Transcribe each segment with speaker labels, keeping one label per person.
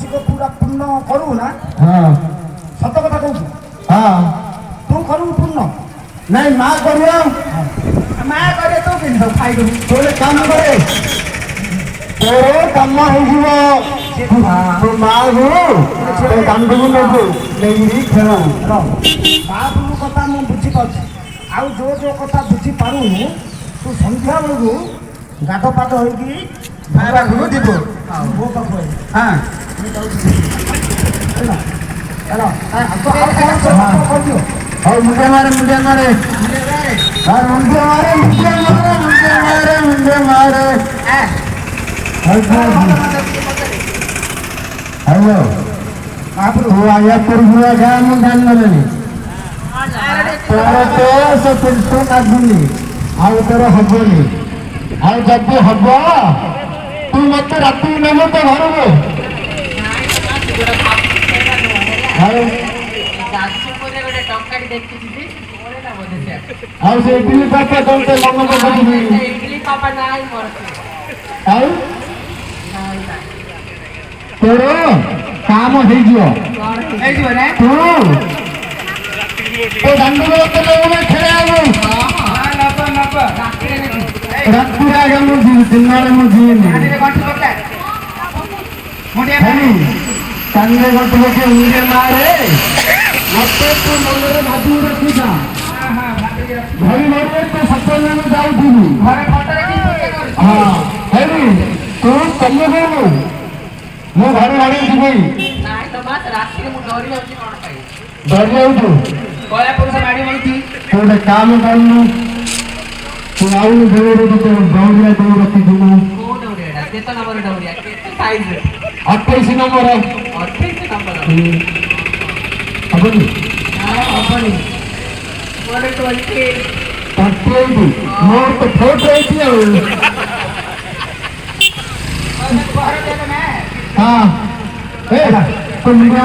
Speaker 1: मानसिक पूरा पूर्ण करू ना
Speaker 2: हाँ
Speaker 1: सत कथा कहू
Speaker 2: हाँ
Speaker 1: तू करू पूर्ण
Speaker 2: नहीं माँ करियो
Speaker 1: माँ करे तो कि खाई दू
Speaker 2: तोरे काम करे तोरे काम हो तू माँ हो तो काम देबू नेबू नेगी खेल
Speaker 1: बाबू कथा मु बुझी पाछी आउ जो जो कथा बुझी पारुनु तू संध्या बेलू गाध पाद होगी बाबा गुरु जीव वो पाख हाँ हेलो
Speaker 2: और मुझे मारे हाँ मुझे मारे हेलो आप तू आया पर हुआ क्या मुझे जान नहीं तोर तो से तू काटुनी आउ तोर हबनी आउ जब हब तू मत राति नेबो तो घर को ଆଉ ସେ ଇଡଲି ପାପା ଦଉତେ ମନ ପକଉନି
Speaker 3: ଇଡଲି ପାପା ନାଇଁ ମୋର
Speaker 2: ଆଉ ତୋର କାମ ହେଇଯିବ
Speaker 1: ନା
Speaker 2: ତୁ ଓ ଦାଣ୍ଡରେ କେତେ ମାନେ ଖେଳିବାକୁ ରାତିରେ ଆଜ୍ଞା ମୁଁ ଯିବି ଦିନରେ ମୁଁ ଯିବିନି କାନରେ ଗଣ୍ଠି ପକେଇ ମୁଣ୍ଡେ ମାରେ ମତେ ତୁ ମନରେ ଭାବି ରଖିଥା ଘରେ ଘରେ ତୁ ସକାଳେ ଯାଉଥିବୁ
Speaker 1: ଘରେ ଫଟୋରେ କି ପୂଜା କରୁଛୁ
Speaker 2: ହଁ ହେବି ତୁ କଲେ ହେବୁ ମୁଁ ଘରେ ଘରେ ଯିବି
Speaker 3: ନାଇଁ ତ ମାସ ରାତିରେ ମୁଁ ଡରି ଯାଉଛି କଣ ପାଇଁ
Speaker 2: ଡରି ଯାଉଛୁ
Speaker 1: କଳା ପୁରୁଷ ମାଡ଼ି ବଇଛି
Speaker 2: ତୁ ଗୋଟେ କାମ କରୁନୁ ତୁ ଆଉନୁ ଦୌଡ଼ ଦୌଡ଼ିଆ ଦୌଡ଼ ରଖିଥିବୁ
Speaker 3: କୋଉ ଡରିଆଟା କେତେ ନମ୍ବର ଡରିଆ କେତେ ସାଇଜରେ
Speaker 2: 28 ନମ୍ବର
Speaker 3: 28 ନମ୍ବର
Speaker 2: ହବନି
Speaker 3: ହବନି ମୋର 28
Speaker 2: ମୋର ତ ଫୋଟ ହେଇଛି ଆଉ ହଁ ଏ ତୁ ମୁଣ୍ଡ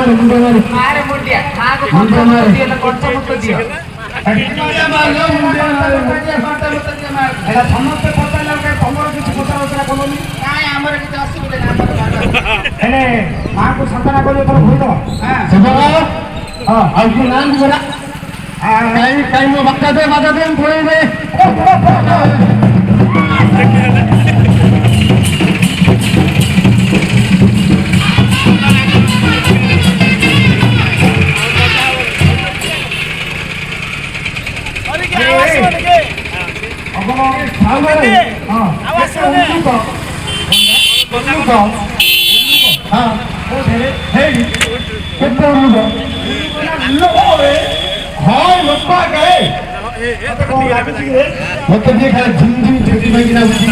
Speaker 2: ମାରେ
Speaker 3: ମାରେ ମୁଣ୍ଡିଆ ମାକୁ
Speaker 2: ମୁଣ୍ଡ ମାରେ
Speaker 3: କଞ୍ଚା ମୁଟ ଦିଅ
Speaker 1: ସମସ୍ତେ ପଚାରିଲା ତମର କିଛି ପଚାର ଉତ୍ତର କଲନି
Speaker 3: ନାଇଁ ଆମର କିଛି ଅସୁବିଧା ନାହିଁ
Speaker 1: ହେଲେ ମାଆକୁ ସାନ୍ତନା କରିବ ତୋର ଭୁଲ
Speaker 2: ଆଉ କି ନାଁ ପରା କାଇଁ ମୋ ବାକା ଦେ ପଳେଇବେ मत जे खाली झिमझिम झिमझिम की लाଗୁଛି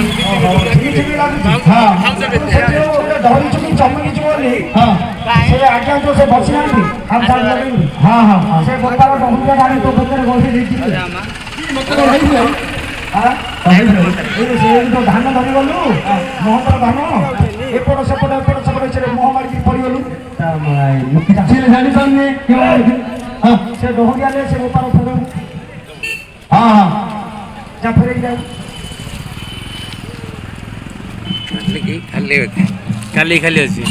Speaker 1: ଧରି ଚୁକି ଚମକି ଯିବନି
Speaker 2: हां
Speaker 1: ସେ ଆଜ୍ଞା ଯୋଉ ସେ ବସି ନାହାନ୍ତି ହାତ ଧାର ଲଗେଇ
Speaker 2: हां हां
Speaker 1: ସେ ଗୋପାଳ ଡହୁଟା ଗାଡ଼ି ତୋ ପଛରେ ବସି ଦେଇଛି
Speaker 2: ମତେ ହେଇଛି
Speaker 1: ହଁ ସେ ଯୋଉ ଧାନ ଧରି ଗଲୁ ମହନ୍ତର ଧାନ ଏପଟ ସେପଟ ସେ ମୁହଁ ମାରିକି ପଡ଼ିଗଲୁ
Speaker 2: କିଛି ଜାଣି ପାରୁନି ହଁ
Speaker 1: ସେ ଡହୁଡ଼ି ଆଲେ ସେ ଗୋପାଳ ଫେର
Speaker 2: ହଁ ହଁ
Speaker 1: ଯା ଫେରେଇ ଯାଉ
Speaker 4: ଖାଲି ଖାଲି ଅଛି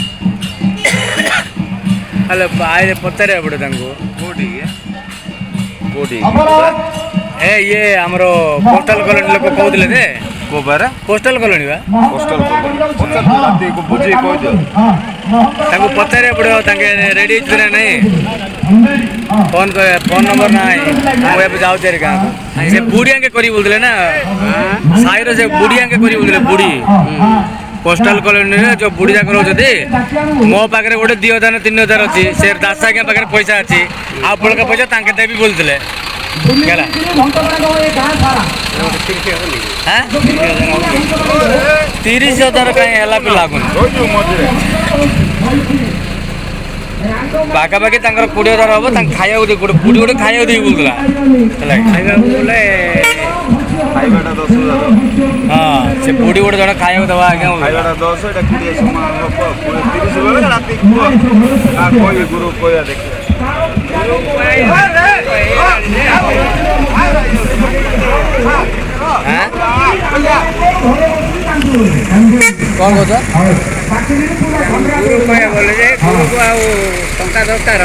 Speaker 4: ହେଲେ ଆଇଲେ ପଚାରିବାକୁ ପଡ଼େ ତାଙ୍କୁ କୋଉଠି ଏ ଇଏ ଆମର ପୋଷ୍ଟାଲ କଲୋନୀ ଲୋକ କହୁଥିଲେ ଯେ ପୋଷ୍ଟାଲ କଲୋନୀ ବା ତାଙ୍କୁ ପଚାରିବାକୁ ପଡ଼ିବ ତାଙ୍କେ ରେଡ଼ି ହେଇଛି ନା ନାହିଁ ଫୋନ୍ ନମ୍ବର ନାହିଁ ମୁଁ ଏବେ ଯାଉଛି ଆରି ଗାଁକୁ ସେ ବୁଢ଼ୀ ଆଙ୍କେ କରି ବୋଲୁଥିଲେ ନା ସାହିର ସେ ବୁଢ଼ୀ ଆଙ୍କେ କରି ବୋଲୁଥିଲେ ବୁଢ଼ୀ पोस्टाल कॉलोनी रे जो बुढ़ी जाक रोचती मो पाखे गोटे 2000 3000 अच्छी से दास आज्ञा पाखे पैसा अच्छी आ बड़का पैसा तांके देवी बोलते 30,000 कहीं है लगुन पाखापाखि 20,000 हम खाया गोटे बुढ़ी गोटे खाया दे बोलूला बोले हाँ से बुढ़ी गोटे जन खाया दवा आज्ञा
Speaker 5: 10 राति गुरु कह देख
Speaker 4: କ'ଣ କହୁଛ?
Speaker 3: ଗୁରୁ କହିବା ବୋଲେ ଯେ ଗୁରୁକୁ ଆଉ ଟଙ୍କା ଦରକାର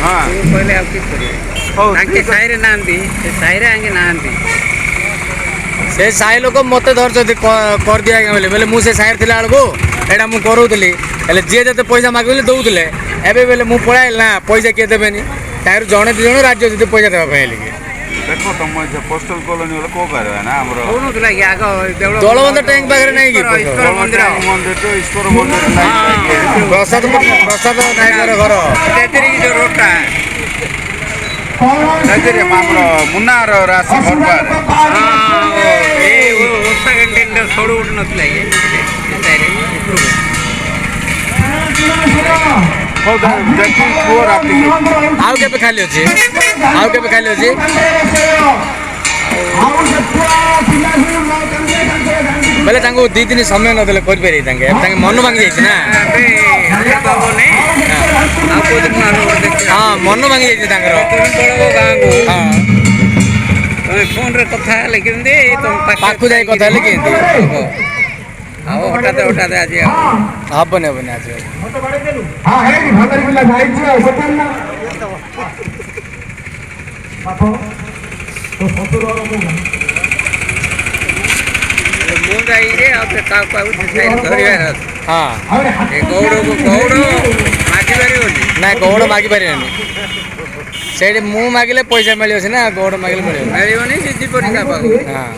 Speaker 5: ହଁ
Speaker 3: ଗୁରୁ କହିଲେ ଆଉ କିଛି କରିବେ
Speaker 5: ହଉ
Speaker 3: ତାଙ୍କେ ସାହିରେ ନାହାନ୍ତି ସେ ସାହିରେ ଆଙ୍କେ ନାହାନ୍ତି
Speaker 4: ସେ ସାହି ଲୋକ ମୋତେ ଧରିଛନ୍ତି କରିଦିଆ ଆଜ୍ଞା ବୋଲେ ମୁଁ ସେ ସାହିରେ ଥିଲା ବେଳକୁ ଏଇଟା ମୁଁ କରୁଥିଲି ହେଲେ ଯିଏ ଯେତେ ପଇସା ମାଗିଲେ ଦେଉଥିଲେ ଏବେ ବେଲେ ମୁଁ ପଳାଇଲି ନା ପଇସା କିଏ ଦେବେନି ତାହିଁରୁ ଜଣେ ଦୁଇ ଜଣ ରାଜ୍ୟ ଯଦି ପଇସା ଦେବା ପାଇଁ ହେଲେ କି
Speaker 5: ଦେଖ ତମ ପୋଷ୍ଟାଲ କଲୋନୀ ବୋଲେ କୋଉ କରିବା ନା ଆମର
Speaker 3: କହୁନଥିଲା କି ଆଗ
Speaker 4: ଦୋଳବନ୍ଧ ଟ୍ୟାଙ୍କ ପାଖରେ ନାହିଁ କି
Speaker 3: ଈଶ୍ୱର ମନ୍ଦିର
Speaker 5: ମନ୍ଦିର ତ ଈଶ୍ୱର ମନ୍ଦିର ନାହିଁ
Speaker 4: ପ୍ରସାଦ ନାୟକର ଘର
Speaker 3: ସେଥିରେ ଯୋଉ ରୋଡଟା
Speaker 5: ସେଥିରେ ଆମର ମୁନାର ରାଶି ଘର ପାଖରେ
Speaker 3: ଏଇ ଓଷା କ୍ୟାଣ୍ଟିନ୍ର ସଡ଼ୁ ଉଠି ନଥିଲା କି ସେ ସାହିରେ ଉପରକୁ
Speaker 5: ହଉ ଦେଖି କୁହ ରାତିକି
Speaker 4: ଆଉ କେବେ ଖାଲି ଅଛି ବୋଲେ ତାଙ୍କୁ 2-3 ସମୟ ନଦେଲେ କରିପାରିବେ ତାଙ୍କେ ମନ ଭାଙ୍ଗି ଯାଇଛି ନା
Speaker 3: ଏବେ ହବନି ଆଉ କୋଉଦିନ ଦେଖିବା
Speaker 4: ହଁ ମନ ଭାଙ୍ଗି ଯାଇଛି ତାଙ୍କର
Speaker 3: ତୁମେ ପଳେଇବ ଗାଁକୁ
Speaker 4: ହଁ
Speaker 3: ତମେ ଫୋନରେ କଥା ହେଲେ କେମିତି ତମ
Speaker 4: ପାଖକୁ ଯାଇ କଥା ହେଲେ କେମିତି
Speaker 3: ଆଉ ହଠାତ୍ ଆଜି ଆଉ
Speaker 4: ହବନି ଆଜି ମୁଁ ଯାଇକି ଆଉ ସେ କାହାକୁ ଧରିବାର ଅଛି ହଁ ଏ ଗୌଡ଼କୁ ଗୌଡ଼ ମାଗିପାରିବନି ନା ଗୌଡ଼ ମାଗିପାରିବନି ସେଇଠି ମୁଁ ମାଗିଲେ ପଇସା ମିଳିବ ସିନା ଗୌଡ଼ ମାଗିଲେ ମିଳିବନି ସେ ଯିବନି କାହା ପାଖକୁ ହଁ